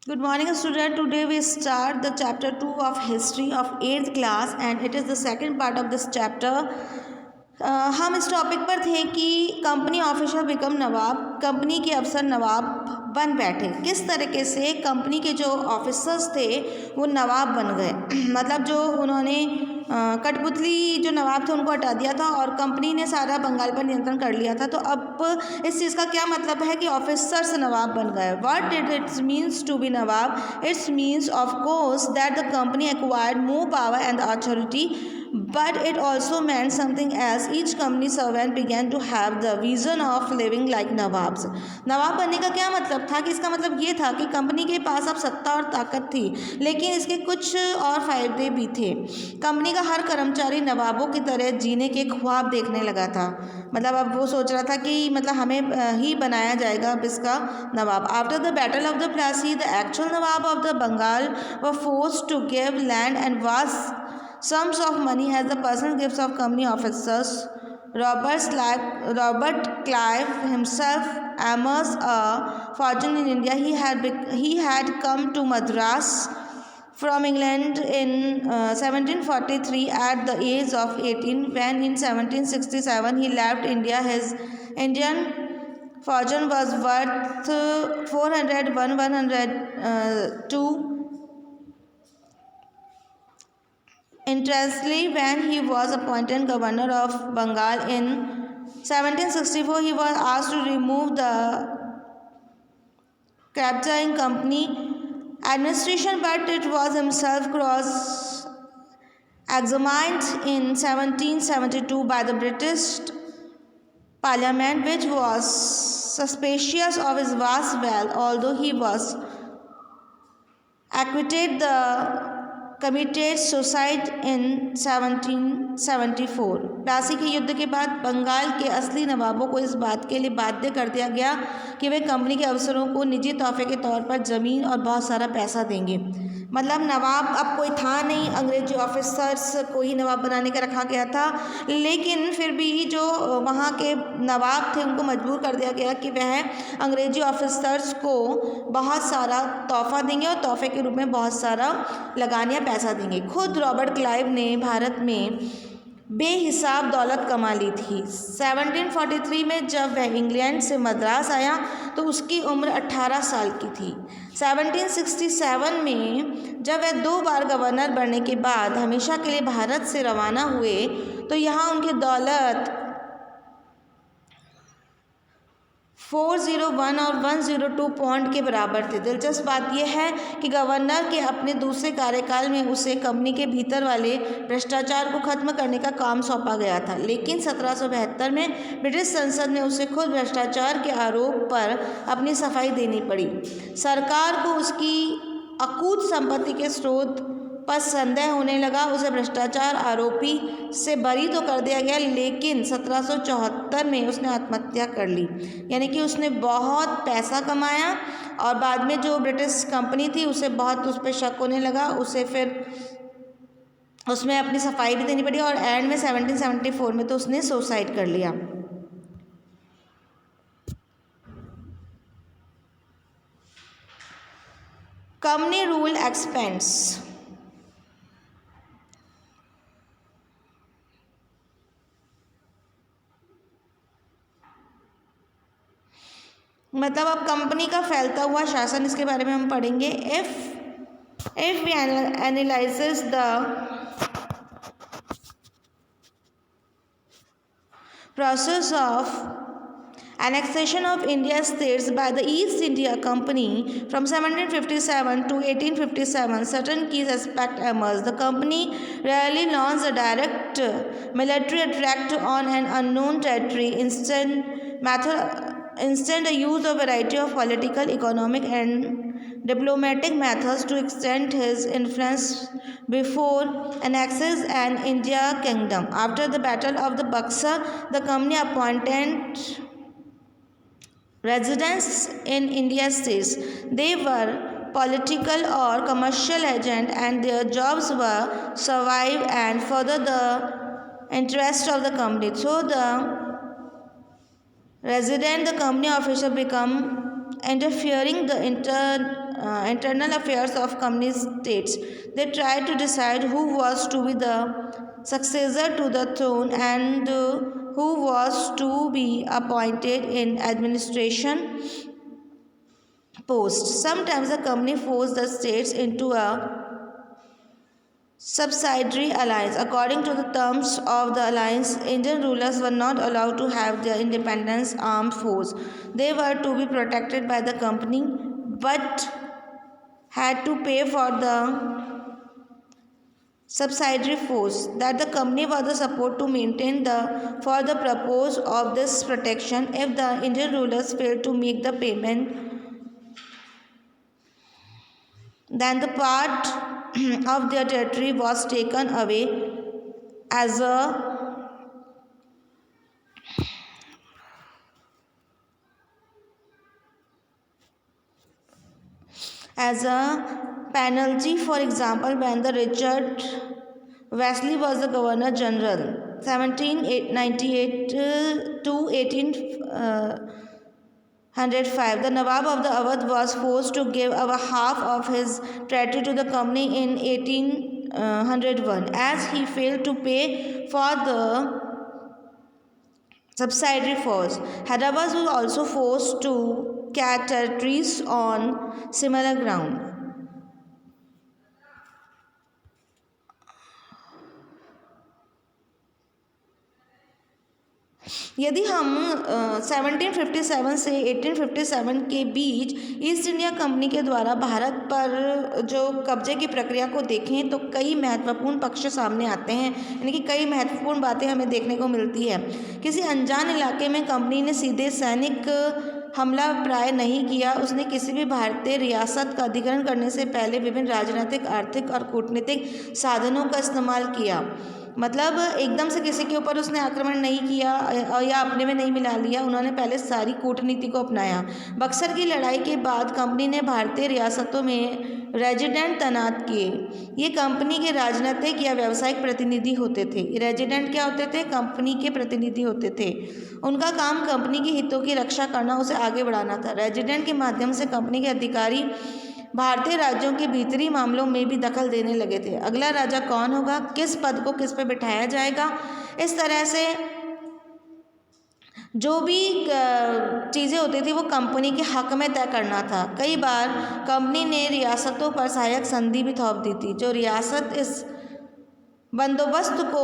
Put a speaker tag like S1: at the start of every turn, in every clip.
S1: Good morning, student. Today we start the chapter 2 of history of 8th class and it is the second part of this chapter. हम इस topic पर थे कि company officer become नवाब, company के अफसर नवाब बन बैठे। किस तरीके से कंपनी के जो ऑफिसर्स थे वो नवाब बन गए मतलब जो उन्होंने कठपुतली जो नवाब थे उनको हटा दिया था और कंपनी ने सारा बंगाल पर नियंत्रण कर लिया था। तो अब इस चीज़ का क्या मतलब है कि ऑफिसर्स नवाब बन गए। What did its means to be Nawab? Its means of course that the company acquired more power and authority, but it also meant something else. Each company servant began to have the vision of living like nawabs. Nawab बनने का क्या मतलब था कि इसका मतलब ये था कि कंपनी के पास अब सत्ता और ताकत थी, लेकिन इसके कुछ और फायदे भी थे। कंपनी का हर कर्मचारी नवाबों की तरह जीने के ख्वाब देखने लगा था। मतलब अब वो सोच रहा था कि मतलब हमें ही बनाया जाएगा अब इसका nawab. After the battle of the Plassey the actual nawab of the Bengal were forced to give land and vast sums of money as the personal gifts of company officers. Robert Clive himself amassed a fortune in India. He had come to Madras from England in 1743 at the age of 18. When in 1767 he left India, his Indian fortune was worth 401,102. Interestingly, when he was appointed governor of Bengal in 1764, he was asked to remove the capturing company administration, but it was himself cross-examined in 1772 by the British Parliament, which was suspicious of his vast wealth. Although he was acquitted, the committed suicide in 1774। Plassey के युद्ध के बाद बंगाल के असली नवाबों को इस बात के लिए बाध्य कर दिया गया कि वे कंपनी के अफसरों को निजी तोहफे के तौर पर ज़मीन और बहुत सारा पैसा देंगे। मतलब नवाब अब कोई था नहीं, अंग्रेजी ऑफिसर्स को ही नवाब बनाने का रखा गया था, लेकिन फिर भी जो वहाँ के नवाब थे उनको मजबूर कर दिया गया कि वह अंग्रेजी ऑफिसर्स को बहुत सारा तोहफा देंगे और तोहफे के रूप में बहुत सारा लगान या पैसा देंगे। खुद रॉबर्ट क्लाइव ने भारत में बेहिसाब दौलत कमा ली थी। 1743 में जब वह इंग्लैंड से मद्रास आया तो उसकी उम्र 18 साल की थी। 1767 में जब वह 2 बार गवर्नर बनने के बाद हमेशा के लिए भारत से रवाना हुए तो यहाँ उनकी दौलत 401 और 102 पौंड के बराबर थे। दिलचस्प बात यह है कि गवर्नर के अपने दूसरे कार्यकाल में उसे कंपनी के भीतर वाले भ्रष्टाचार को खत्म करने का काम सौंपा गया था, लेकिन 1772 में ब्रिटिश संसद ने उसे खुद भ्रष्टाचार के आरोप पर अपनी सफाई देनी पड़ी। सरकार को उसकी अकूत संपत्ति के स्रोत पर संदेह होने लगा। उसे भ्रष्टाचार आरोपी से बरी तो कर दिया गया, लेकिन 1774 में उसने आत्महत्या कर ली। यानी कि उसने बहुत पैसा कमाया और बाद में जो ब्रिटिश कंपनी थी उसे बहुत उस पर शक होने लगा, उसे फिर उसमें अपनी सफाई भी देनी पड़ी और एंड में 1774 में तो उसने सुसाइड कर लिया। Company rule expense. मतलब अब कंपनी का फैलता हुआ शासन, इसके बारे में हम पढ़ेंगे। If we analyses the process of annexation of India's states by the East India Company from 1757 to 1857, certain key aspects emerged. The company rarely launched a direct military attack on an unknown territory. Instead, a use of a variety of political, economic, and diplomatic methods to extend his influence before annexing an India kingdom. After the Battle of the Buxar, the company appointed residents in India states. They were political or commercial agents, and their jobs were survive and further the interest of the company. So the resident, the company official become interfering the internal affairs of company states. They tried to decide who was to be the successor to the throne and who was to be appointed in administration posts. Sometimes the company forced the states into a subsidiary alliance. According to the terms of the alliance, Indian rulers were not allowed to have their independent armed force. They were to be protected by the company but had to pay for the subsidiary force that the company was the support to maintain the for the purpose of this protection. If the Indian rulers failed to make the payment, then the part of their territory was taken away as a penalty. For example, when the Richard Wesley was the Governor General 1798 to 1805, the Nawab of the Awadh was forced to give over half of his territory to the company in 1801 as he failed to pay for the subsidiary force. Hyderabad was also forced to cut territories on similar ground. यदि हम 1757 से 1857 के बीच east India company के द्वारा भारत पर जो कब्जे की प्रक्रिया को देखें तो कई महत्वपूर्ण पक्ष सामने आते हैं, यानी कि कई महत्वपूर्ण बातें हमें देखने को मिलती है। किसी अनजान इलाके में कंपनी ने सीधे सैनिक हमला प्राय नहीं किया। उसने किसी भी भारतीय रियासत का अधिग्रहण करने से पहले विभिन्न राजनीतिक, आर्थिक और कूटनीतिक साधनों का इस्तेमाल किया। मतलब एकदम से किसी के ऊपर उसने आक्रमण नहीं किया या अपने में नहीं मिला लिया, उन्होंने पहले सारी कूटनीति को अपनाया। बक्सर की लड़ाई के बाद कंपनी ने भारतीय रियासतों में रेजिडेंट तैनात किए। ये कंपनी के राजनीतिक या व्यावसायिक प्रतिनिधि होते थे। रेजिडेंट क्या होते थे? कंपनी के प्रतिनिधि होते थे। उनका काम कंपनी के हितों की रक्षा करना, उसे आगे बढ़ाना था। रेजिडेंट के माध्यम से कंपनी के अधिकारी भारतीय राज्यों के भीतरी मामलों में भी दखल देने लगे थे। अगला राजा कौन होगा, किस पद को किस पे बिठाया जाएगा, इस तरह से जो भी चीज़ें होती थी वो कंपनी के हक में तय करना था। कई बार कंपनी ने रियासतों पर सहायक संधि भी थोप दी थी। जो रियासत इस बंदोबस्त को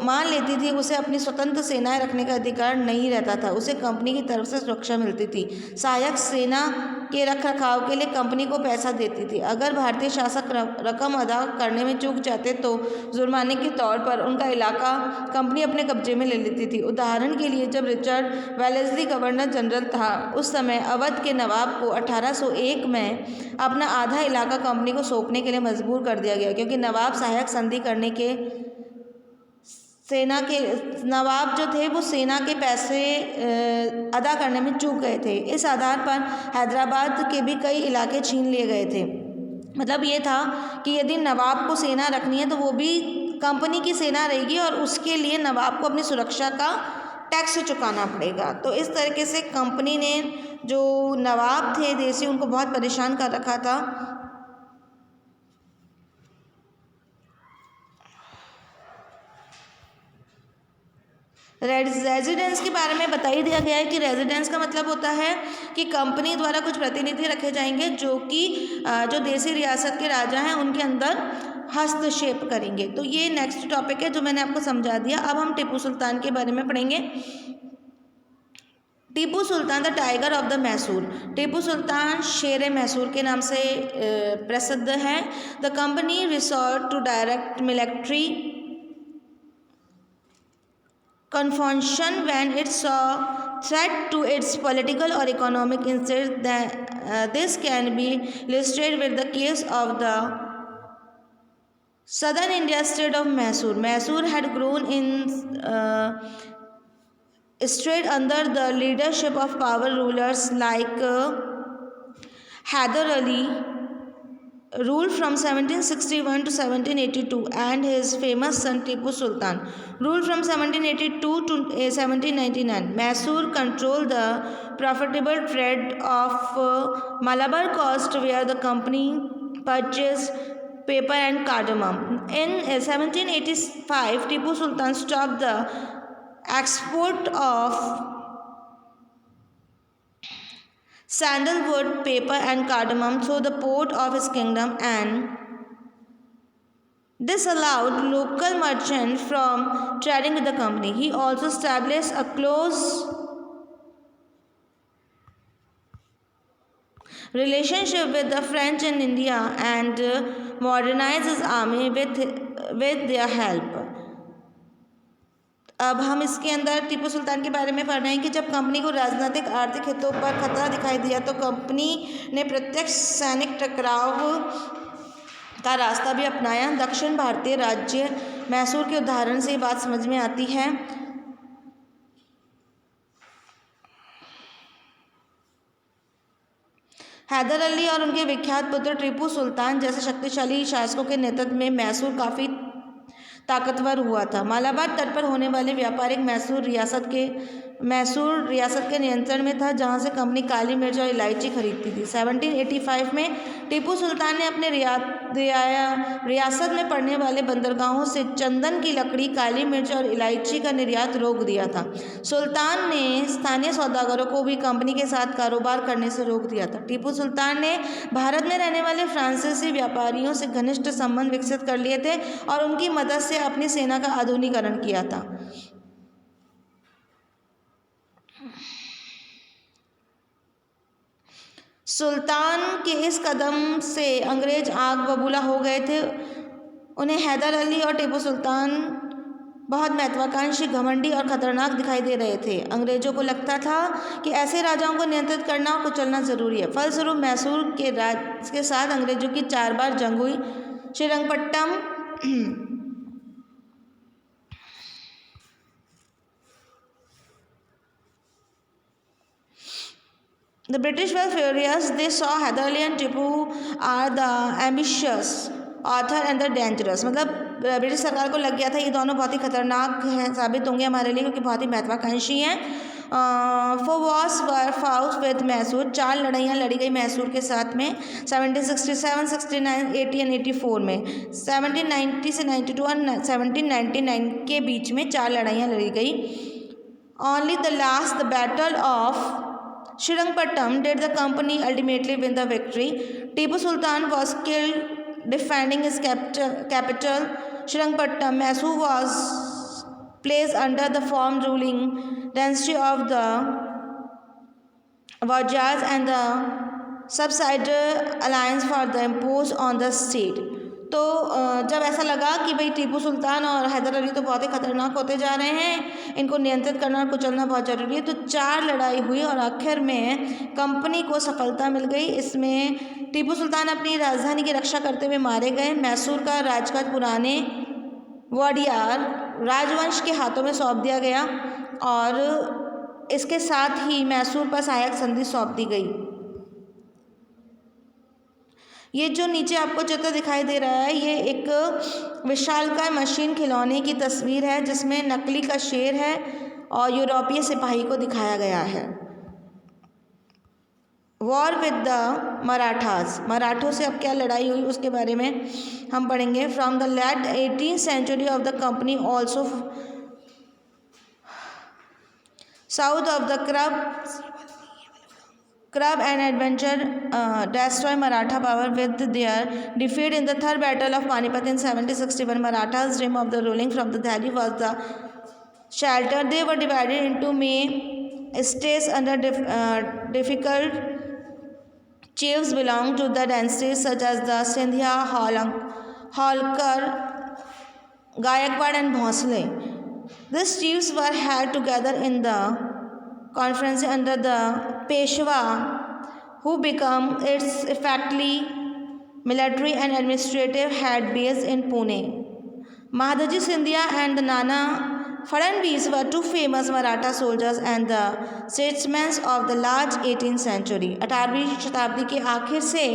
S1: मान लेती थी उसे अपनी स्वतंत्र सेनाएं रखने का अधिकार नहीं रहता था, उसे कंपनी की तरफ से सुरक्षा मिलती थी। सहायक सेना के रख रखाव के लिए कंपनी को पैसा देती थी। अगर भारतीय शासक रकम अदा करने में चूक जाते तो जुर्माने के तौर पर उनका इलाका कंपनी अपने कब्जे में ले लेती थी। उदाहरण के लिए जब रिचर्ड वेलेस्ली गवर्नर जनरल था, उस समय अवध के नवाब को 1801 में अपना आधा इलाका कंपनी को सौंपने के लिए मजबूर कर दिया गया, क्योंकि नवाब सहायक संधि करने के नवाब जो थे वो सेना के पैसे अदा करने में चूक गए थे। इस आधार पर हैदराबाद के भी कई इलाके छीन लिए गए थे। मतलब ये था कि यदि नवाब को सेना रखनी है तो वो भी कंपनी की सेना रहेगी और उसके लिए नवाब को अपनी सुरक्षा का टैक्स चुकाना पड़ेगा। तो इस तरीके से कंपनी ने जो नवाब थे देसी उनको बहुत परेशान कर रखा था। रेजिडेंस के बारे में बता ही दिया गया है कि रेजिडेंस का मतलब होता है कि कंपनी द्वारा कुछ प्रतिनिधि रखे जाएंगे जो कि जो देसी रियासत के राजा हैं उनके अंदर हस्तक्षेप करेंगे। तो ये नेक्स्ट टॉपिक है जो मैंने आपको समझा दिया। अब हम टीपू सुल्तान के बारे में पढ़ेंगे। Tipu Sultan the tiger of the Mysore. Tipu Sultan शेर मैसूर के नाम से प्रसिद्ध है। The company resort to direct military confusion when it saw threat to its political or economic interests. This can be illustrated with the case of the southern India state of Mysore. Mysore had grown in state under the leadership of powerful rulers like Hyder Ali, ruled from 1761 to 1782, and his famous son Tipu Sultan ruled from 1782 to 1799. Mysore controlled the profitable trade of Malabar coast, where the company purchased paper and cardamom. In 1785, Tipu Sultan stopped the export of sandalwood, paper and cardamom through the port of his kingdom, and this allowed local merchants from trading with the company. He also established a close relationship with the French in India and modernized his army with their help. अब हम इसके अंदर टीपू सुल्तान के बारे में पढ़ रहे हैं कि जब कंपनी को राजनीतिक आर्थिक हितों पर खतरा दिखाई दिया तो कंपनी ने प्रत्यक्ष सैनिक टकराव का रास्ता भी अपनाया। दक्षिण भारतीय राज्य मैसूर के उदाहरण से ये बात समझ में आती है। हैदर अली और उनके विख्यात पुत्र टीपू सुल्तान जैसे शक्तिशाली शासकों के नेतृत्व में मैसूर काफ़ी ताकतवर हुआ था। मालाबार तट पर होने वाले व्यापारिक मैसूर रियासत के नियंत्रण में था, जहां से कंपनी काली मिर्च और इलायची खरीदती थी। 1785 में टीपू सुल्तान ने अपने रियासत में पड़ने वाले बंदरगाहों से चंदन की लकड़ी, काली मिर्च और इलायची का निर्यात रोक दिया था। सुल्तान ने स्थानीय सौदागरों को भी कंपनी के साथ कारोबार करने से रोक दिया था। टीपू सुल्तान ने भारत में रहने वाले फ्रांसीसी व्यापारियों से घनिष्ठ संबंध विकसित कर लिए थे और उनकी मदद से अपनी सेना का आधुनिकीकरण किया था। सुल्तान के इस कदम से अंग्रेज आग बबूला हो गए थे। उन्हें हैदर अली और टीपू सुल्तान बहुत महत्वाकांक्षी, घमंडी और खतरनाक दिखाई दे रहे थे। अंग्रेजों को लगता था कि ऐसे राजाओं को नियंत्रित करना और कुचलना जरूरी है। फलस्वरूप मैसूर के राज के साथ अंग्रेजों की 4 बार जंग हुई। Srirangapattam The British were furious. They saw Hyder Ali and Tipu are the ambitious author and the dangerous. मतलब ब्रिटिश सरकार को लग गया था ये दोनों बहुत ही खतरनाक हैं, साबित होंगे हमारे लिए, क्योंकि बहुत ही महत्वाकांक्षी हैं। For wars were fought with Mysore. 4 लड़ाइयाँ लड़ी गई मैसूर के साथ में 1767, 69, 80 और 84 में। 1790 से 92 और 1799 के बीच में 4 लड़ाइयाँ लड़ी गई। Only the last, the battle of Srirangpattam, did the company ultimately win the victory. Tipu Sultan was killed defending his capital, Srirangpattam. Mysore was placed under the former ruling dynasty of the Vajras, and the subsidiary alliance for the imposed on the state. तो जब ऐसा लगा कि भाई टीपू सुल्तान और हैदर अली तो बहुत ही खतरनाक होते जा रहे हैं, इनको नियंत्रित करना और कुचलना बहुत ज़रूरी है, तो 4 लड़ाई हुई और आखिर में कंपनी को सफलता मिल गई। इसमें टीपू सुल्तान अपनी राजधानी की रक्षा करते हुए मारे गए। मैसूर का राजकाज पुराने वडियार राजवंश के हाथों में सौंप दिया गया और इसके साथ ही मैसूर पर सहायक संधि सौंप दी गई। ये जो नीचे आपको चित्र दिखाई दे रहा है, ये एक विशालकाय मशीन खिलौने की तस्वीर है, जिसमें नकली का शेर है और यूरोपीय सिपाही को दिखाया गया है। War with the Marathas. मराठों से अब क्या लड़ाई हुई उसके बारे में हम पढ़ेंगे। From the late 18th century of the company also south of the Crab and adventure destroy Maratha power with their defeat in the third battle of Panipat in 1761. Marathas' dream of the ruling from the Delhi was the shelter. They were divided into many states under difficult chiefs belonged to the dynasties such as the Sindhya, Holkar, Gaikwad and Bhosle. These chiefs were held together in the conference under the Peshwa, who became its effectively military and administrative head based in Pune. Mahadaji Scindia and the Nana Fadnavis were two famous Maratha soldiers and the statesmen of the large 18th century. 18वीं शताब्दी के आखिर से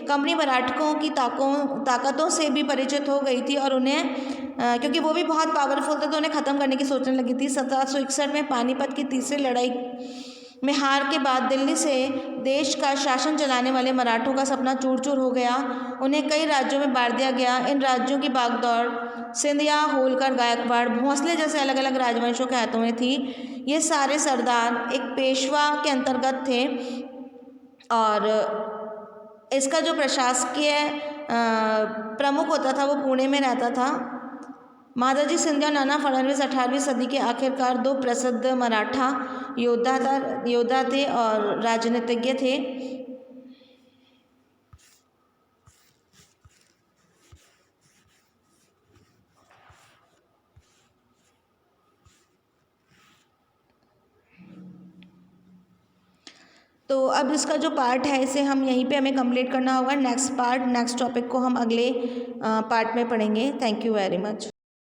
S1: company मराठों की ताकतों से भी परिचित हो गई थी और उन्हें क्योंकि वो भी बहुत पावरफुल थे तो उन्हें ख़त्म करने की सोचने लगी थी। 1761 में पानीपत की तीसरी लड़ाई में हार के बाद दिल्ली से देश का शासन चलाने वाले मराठों का सपना चूर चूर हो गया। उन्हें कई राज्यों में बांट दिया गया। इन राज्यों की भागदौड़ सिंधिया, होलकर, गायकवाड़, भोंसले जैसे अलग अलग राजवंशों के हाथों में थी। ये सारे सरदार एक पेशवा के अंतर्गत थे और इसका जो प्रशासकीय प्रमुख होता था वो पुणे में रहता था। माताजी सिंधिया और नाना फडणवीस 18वीं सदी के आखिरकार दो प्रसिद्ध मराठा योद्धा थे और राजनीतिज्ञ थे। तो अब इसका जो पार्ट है इसे हम यहीं पे हमें कंप्लीट करना होगा। नेक्स्ट टॉपिक को हम अगले पार्ट में पढ़ेंगे। Thank you very much.